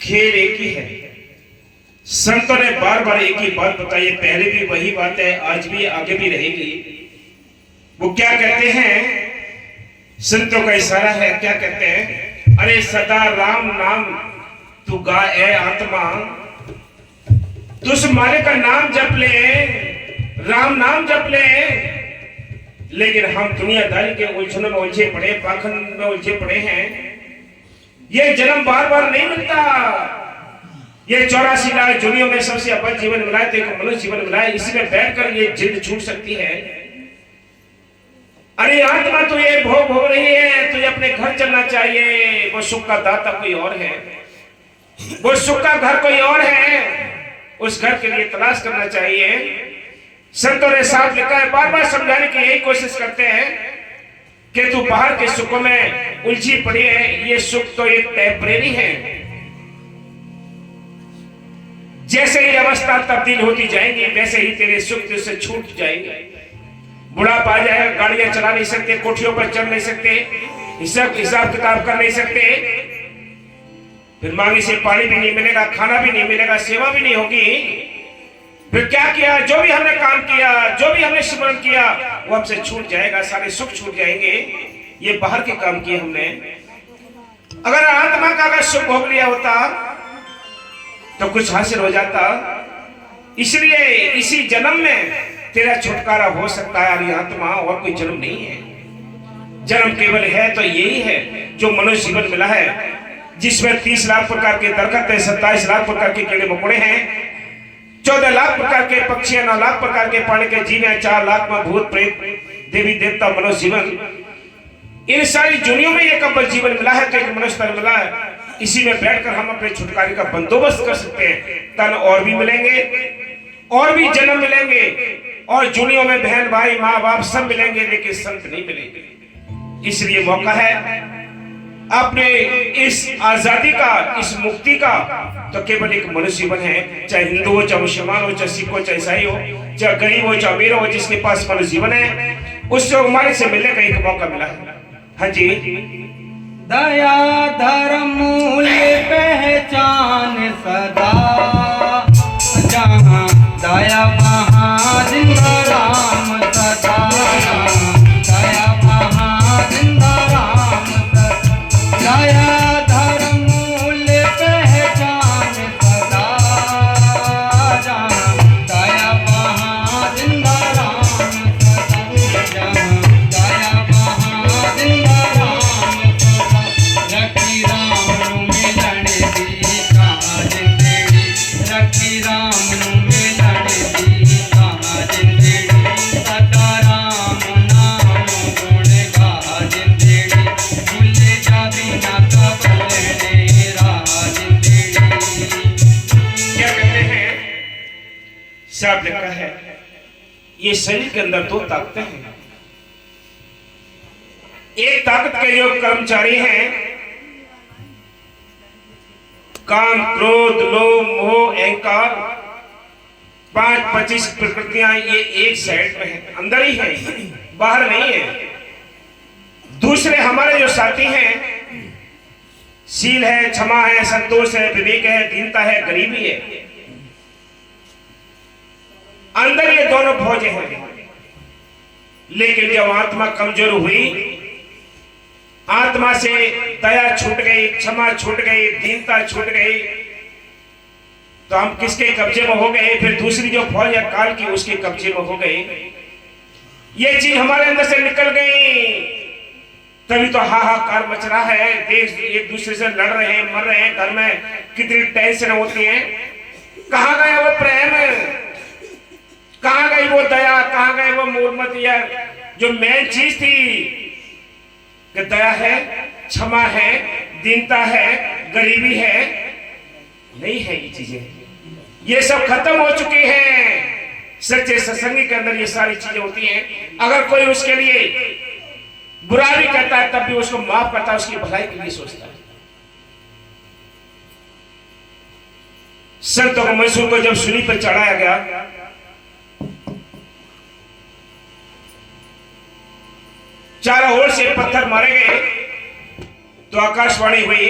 खेल एक ही है। संतों ने बार बार एक ही बात बताई, पहले भी वही बात है, आज भी आगे भी रहेगी। वो क्या कहते हैं, संतों का इशारा है, क्या कहते हैं, अरे सदा राम नाम तू गा ए आत्मा, तू उस मालिक का नाम जप ले, राम नाम जप ले। लेकिन हम दुनियादारी के उलझनों में उलझे पड़े, पाखंड में उलझे पड़े हैं। ये जन्म बार बार नहीं मिलता। ये 84 लाख दुनिया में सबसे अव्वल जीवन मिला है तो एक मनुष्य जीवन मिला है, इसी में बैठकर ये जिद छूट सकती है। अरे आत्मा तो ये भोग भोग रही है, तुझे अपने घर चलना चाहिए। वो सुख का दाता कोई और है, वो सुख का घर कोई और है, उस घर के लिए तलाश करना चाहिए। संतों ने साफ लिखा है, बार बार समझाने की यही कोशिश करते हैं कि तू बाहर के सुखों में उलझी पड़ी है, ये सुख तो एक टेम्परेरी है। जैसे ही अवस्था तब्दील होती जाएंगी वैसे ही तेरे सुख तुझसे छूट जाएंगे। बुढ़ापा आ जाएगा, गाड़ियां चला नहीं सकते, कोठियों पर चल नहीं सकते, हिसाब किताब कर नहीं सकते, फिर मांगी से पानी भी नहीं मिलेगा, खाना भी नहीं मिलेगा, सेवा भी नहीं होगी। फिर क्या किया, जो भी हमने काम किया, जो भी हमने स्मरण किया वो हमसे छूट जाएगा, सारे सुख छूट जाएंगे। ये बाहर के काम किए हमने। अगर आत्मा का अगर सुख भोग लिया होता तो कुछ हासिल हो जाता। इसलिए इसी जन्म में तेरा छुटकारा हो सकता है। अरे आत्मा, और कोई जन्म नहीं है। जन्म केवल है तो यही है जो मनुष्य जीवन मिला है, जिसमें 30 लाख प्रकार के दरख्त है, 27 लाख प्रकार के कीड़े मकोड़े हैं, 14 लाख प्रकार के पक्षी, 9 लाख प्रकार के पानी के जीव हैं, 4 लाख में भूत प्रेत देवी देवता मनुष्य जीवन। इन सारी दुनिया में एक अव्वल जीवन मिला है तो एक मनुष्य तन मिला है। इसी में बैठकर हम अपने छुटकारे का बंदोबस्त कर सकते हैं। तन और भी मिलेंगे, और भी जन्म मिलेंगे, और दुनिया में बहन भाई माँ बाप सब मिलेंगे, लेकिन संत नहीं मिलेंगे। इसलिए मौका है अपने इस आजादी का, इस मुक्ति का तो केवल एक मनुष्य जीवन है। चाहे हिंदू हो, चाहे मुसलमान हो, चाहे सिख हो, चाहे ईसाई हो, चाहे गरीब हो, चाहे अमीर हो, जिसके पास मनुष्य जीवन है उससे हमारे से मिलने का एक मौका मिला है। हाँ जी। दया धर्म मूल्य पहचान सदा, जहाँ दया वहाँ जिंदा राम सदा, दया वहाँ जिंदा राम सदा। दया धर्म मूल्य पहचान सदा, जहाँ दया वहाँ जिंदा राम सदा, जहाँ दया वहाँ जिंदा राम सदा। रखी राम मिलन दी हिसाब लिखा है। ये शरीर के अंदर दो ताकतें हैं। एक ताकत के जो कर्मचारी हैं, काम, क्रोध, लोभ, मोह, अहंकार, 5-25 प्रकृतियां, ये एक साइड में है, अंदर ही है, बाहर नहीं है। दूसरे हमारे जो साथी हैं, शील है, क्षमा है, संतोष है, विवेक है, दीनता है, गरीबी है। अंदर ये दोनों फौजें हैं। लेकिन जब आत्मा कमजोर हुई, आत्मा से दया छूट गई, क्षमा छूट गई, दीनता छूट गई, तो हम किसके कब्जे में हो गए? फिर दूसरी जो फौज है काल की, उसके कब्जे में हो गए। ये चीज हमारे अंदर से निकल गई, तभी तो हाहाकार मच रहा है। देश एक दूसरे से लड़ रहे हैं, मर रहे हैं, घर में कितनी टेंशन होती है। कहां गया वो प्रेम, कहां गई वो दया, कहां गए वो मूर्मतिया, जो मेन चीज थी कि दया है, क्षमा है, दीनता है, गरीबी है। नहीं है ये चीजें, ये सब खत्म हो चुकी हैं। सच्चे सत्संगी के अंदर ये सारी चीजें होती हैं। अगर कोई उसके लिए बुरा भी करता है, तब भी उसको माफ करता है, उसकी भलाई के लिए सोचता है। संतों को मैसूर को जब सूली पर चढ़ाया गया, चारों ओर से पत्थर मारे गए, तो आकाशवाणी हुई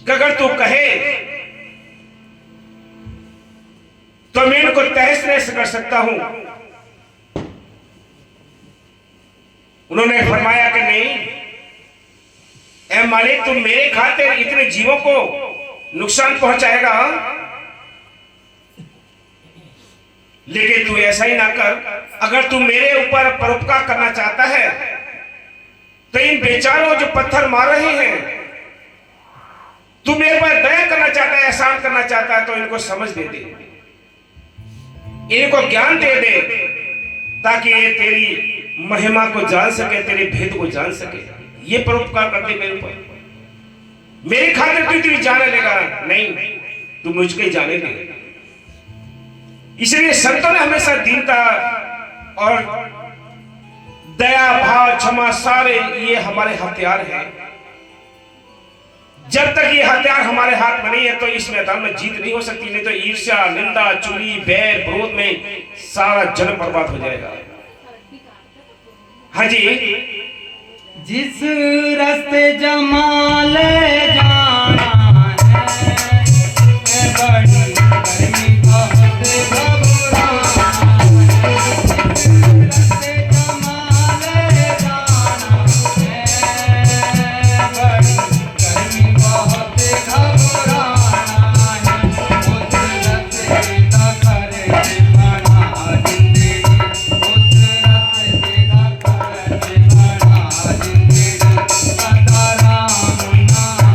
कि अगर तू कहे तो मैं इनको तहस नहस कर सकता हूं। उन्होंने फरमाया कि नहीं, ऐ मालिक, तुम मेरे खातिर इतने जीवों को नुकसान पहुंचाएगा, लेकिन तू ऐसा ही ना कर। अगर तू मेरे ऊपर परोपकार करना चाहता है, तो इन बेचारों जो पत्थर मार रहे हैं, तू मेरे पर दया करना चाहता है, एहसान करना चाहता है, तो इनको समझ दे दे, इनको ज्ञान दे दे, ताकि ये तेरी महिमा को जान सके, तेरे भेद को जान सके। ये परोपकार कर दे मेरे ऊपर। मेरी खातिर तू तेरी जाने लेगा नहीं, तू मुझको ही जाने ले। इसलिए संतों ने हमेशा दीनता और दया, भाव, क्षमा, सारे ये हमारे हथियार हैं। जब तक ये हथियार हमारे हाथ में नहीं है, तो इस मैदान में जीत नहीं हो सकती। नहीं तो ईर्ष्या, निंदा, चुगली, बैर, विरोध में सारा जन्म बर्बाद हो जाएगा। हाँ जी, जिस रास्ते जमाल जाना है, बड़ी गर्मी बहुत घबराना है। जिस रास्ते जमाल जाना है, बड़ी गर्मी बहुत घबराना है। उस रास्ते का खर्च बना जिंदगी, उस रास्ते का खर्च बना जिंदगी। सदा राम नाम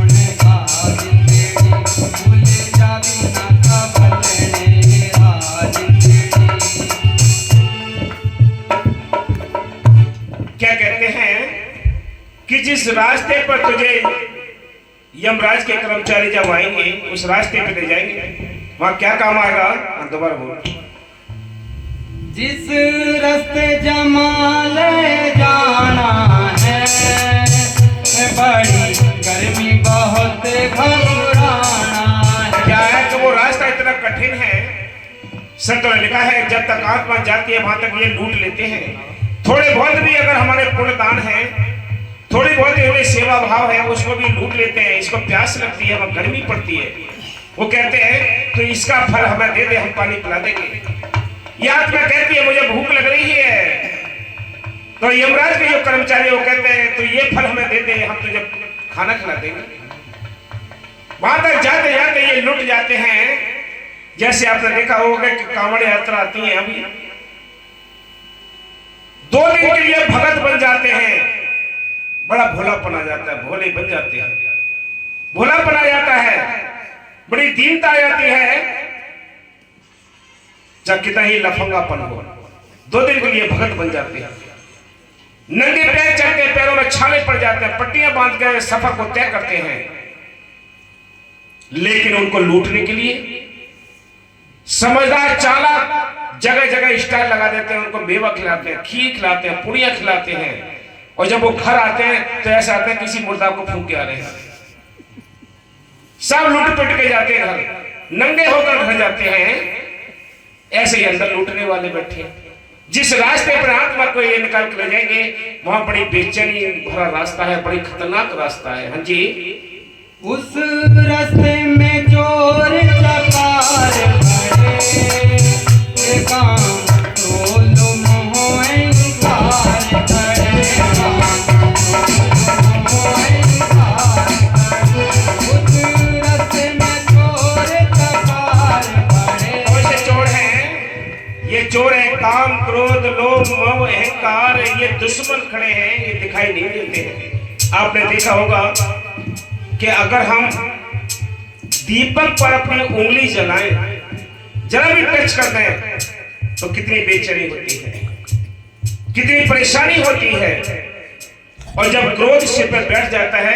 गुणगा जिंदगी, भूल जाबी ना कबलने आ जिंदगी। क्या कहते हैं कि जिस रास्ते पर तुझे यमराज के कर्मचारी जब आएंगे, उस रास्ते पे ले जाएंगे, वहां क्या काम आएगा? दोबारा बोल। जिस रास्ते जमाल जाना है, बड़ी गर्मी बहुत घबराना है। क्या है कि वो रास्ता इतना कठिन है। संतों ने लिखा है, जब तक आत्मा जाती है वहां तक ये लूट लेते हैं। थोड़े बहुत भी अगर हमारे पुण्य दान है, थोड़ी बहुत हमें सेवा भाव है, उसको भी लूट लेते हैं। इसको प्यास लगती है, वह गर्मी पड़ती है, वो कहते हैं तो इसका फल हमें दे दे, हम पानी पिला देंगे। यह आत्मा कहती है मुझे भूख लग रही है, तो यमराज के जो कर्मचारी वो कहते हैं तो ये फल हमें दे दे, हम तुझे खाना खिला देंगे। वहां तक जाते जाते ये लुट जाते हैं। जैसे आपने देखा होगा कि कांवड़ यात्रा आती है, अभी 2 दिन के लिए भगत बन जाते हैं, बड़ा भोलापन आ जाता है, भोले बन जाते हैं, भोलापन आ जाता है, बड़ी दीनता आ जाती है। चाहे कितना ही लफंगापन हो, 2 दिन के लिए भगत बन जाते हैं। नंगे पैर चलते हैं, पैरों में छाले पड़ जाते हैं, पट्टियां बांध कर सफर को तय करते हैं। लेकिन उनको लूटने के लिए समझदार चालाक जगह जगह स्टाइल लगा देते हैं, उनको मेवा खिलाते हैं, खीर खिलाते हैं, पुड़िया खिलाते हैं, और जब वो घर आते हैं तो ऐसा आते हैं किसी मुर्दा को फूंक के आ रहे हैं। सब लूट पिट के जाते हैं, घर नंगे होकर घर जाते हैं। ऐसे ही अंदर लूटने वाले बैठे हैं। जिस रास्ते पर आत्मा को ये निकाल कर ले जाएंगे वहां बड़ी बेचैनी भरा रास्ता है, बड़ी खतरनाक रास्ता है। हाँ जी, उस रास्ते में चोर चकार खड़े, काम क्रोध मोह अहंकार खड़े, उस रास्ते में चोर चकार खड़े। कौन से चोर हैं? ये चोर है काम क्रोध लोभ मोह अहंकार, ये दुश्मन खड़े हैं, ये दिखाई नहीं देते हैं। आपने देखा होगा कि अगर हम दीपक पर अपनी उंगली जलाएं, जरा भी टच करते हैं तो कितनी बेचैनी होती है, कितनी परेशानी होती है। और जब क्रोध सिर पर बैठ जाता है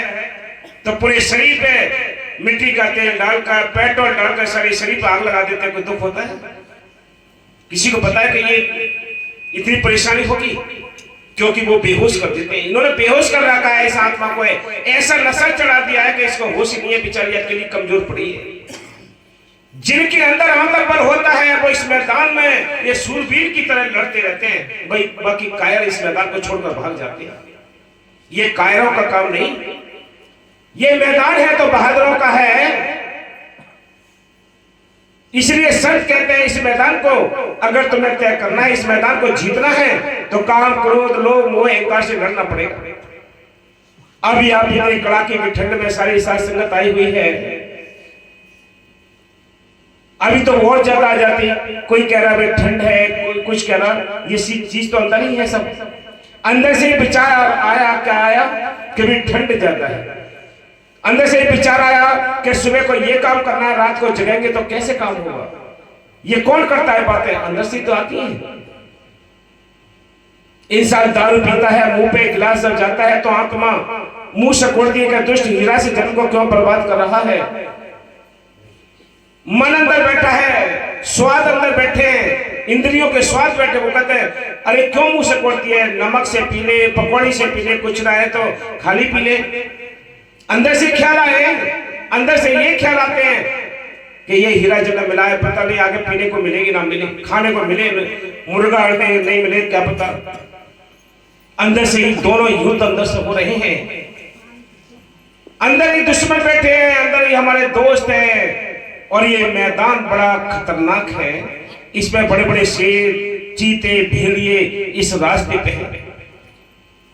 तो पूरे शरीर पे मिट्टी का तेल डालकर, पेट्रोल डालकर सारे शरीर पर आग लगा देते हैं। कोई दुख होता है? किसी को पता है कि ये इतनी परेशानी होगी? क्योंकि वो बेहोश कर देते हैं। इन्होंने बेहोश कर रखा है इस आत्मा को, ऐसा नशा चढ़ा दिया है कि इसको होश ही नहीं है, बेचारी अकेली कमजोर पड़ी है। जिनके अंदर आत्मा बल होता है वो इस मैदान में ये सूरवीर की तरह लड़ते रहते हैं भाई, बाकी कायर इस मैदान को छोड़कर भाग जाते हैं। ये कायरों का काम नहीं, ये मैदान है तो बहादुरों का है। इसलिए संत कहते हैं इस मैदान को अगर तुम्हें तय करना है, इस मैदान को जीतना है तो काम क्रोध लोभ मोह अहंकार से लड़ना पड़ेगा। अभी आप इतनी कड़ाके की ठंड में सारी साथ संगत आई हुई है, अभी तो और ज्यादा आ जाती। कोई कह रहा है ठंड है, कोई कुछ कह रहा, ये चीज तो अंदर ही है। सब अंदर से विचार आया, क्या आया कि भी ठंड ज्यादा है। अंदर से विचार आया कि सुबह को ये काम करना है, रात को जगेंगे तो कैसे काम होगा। ये कौन करता है बातें? अंदर से तो आती हैं। इंसान दारू पीता है, मुंह पे गिलास जब जाता है तो आत्मा मुंह से खोल दिए कि दुष्ट हीरा से जन को क्यों बर्बाद कर रहा है। मन अंदर बैठा है, स्वाद अंदर बैठे हैं, इंद्रियों के स्वाद बैठे। वो कहते हैं अरे क्यों मुंह से खोलती है, नमक से पी ले, पकौड़ी से पी ले, कुछ ना है तो खाली पी ले। अंदर से ख्याल आए, अंदर से ये ख्याल आते हैं कि ये हीरा जब मिला है, पता नहीं आगे पीने को मिलेगी ना मिले, खाने को मिले, मुर्गा अंडे नहीं मिले, क्या पता। अंदर से ही दोनों युद्ध अंदर से हो रहे हैं। अंदर ही दुश्मन बैठे हैं, अंदर ही हमारे दोस्त हैं। और ये मैदान बड़ा खतरनाक है, इसमें बड़े बड़े शेर, चीते, भेड़िए इस रास्ते पे हैं।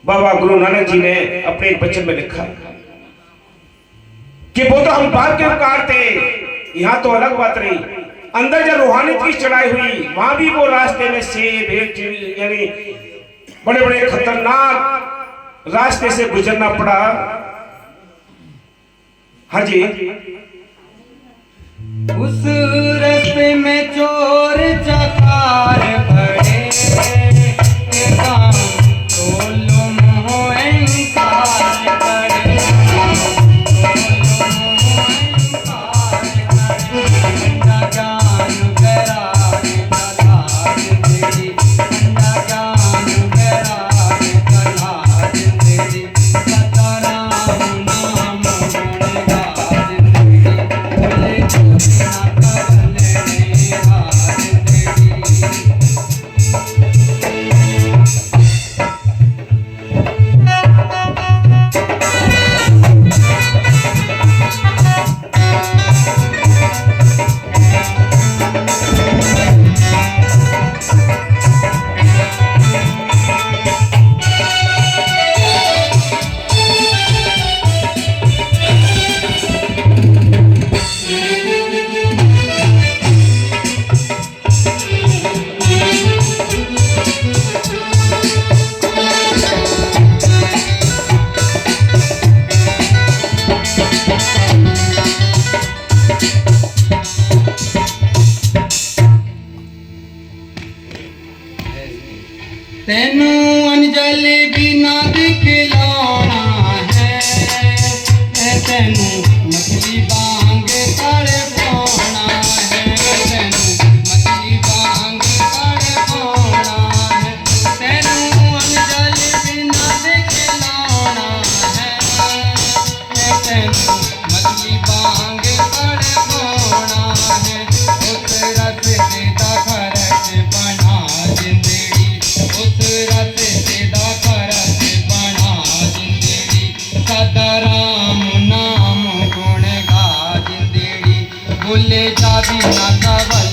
बाबा गुरु नानक जी ने अपने एक वचन में लिखा कि वो तो हम बात के उपकार थे, यहां तो अलग बात रही। अंदर जब रूहानियत की चढ़ाई हुई वहां भी वो रास्ते में शेर भेड़ यानी बड़े बड़े खतरनाक रास्ते से गुजरना पड़ा। हाँ जी, उस रास्ते में चोर चकार खड़े, काम क्रोध मोह अहंकार खड़े, ज्ञान वैराग तलाश तेरी, ज्ञान वैराग तलाश तेरी, सतराम नाम गुणगान तेरी, बोले चोरी ना करने हार तेरी। मैनू मछली बांग तड़पाना है उस रस्ते दा खर्च बना जिंदड़ी उस रस्ते दा खर्च बना जिंदड़ी सदा राम नाम गुण गा जिंदड़ी भुले जाबी ना कवल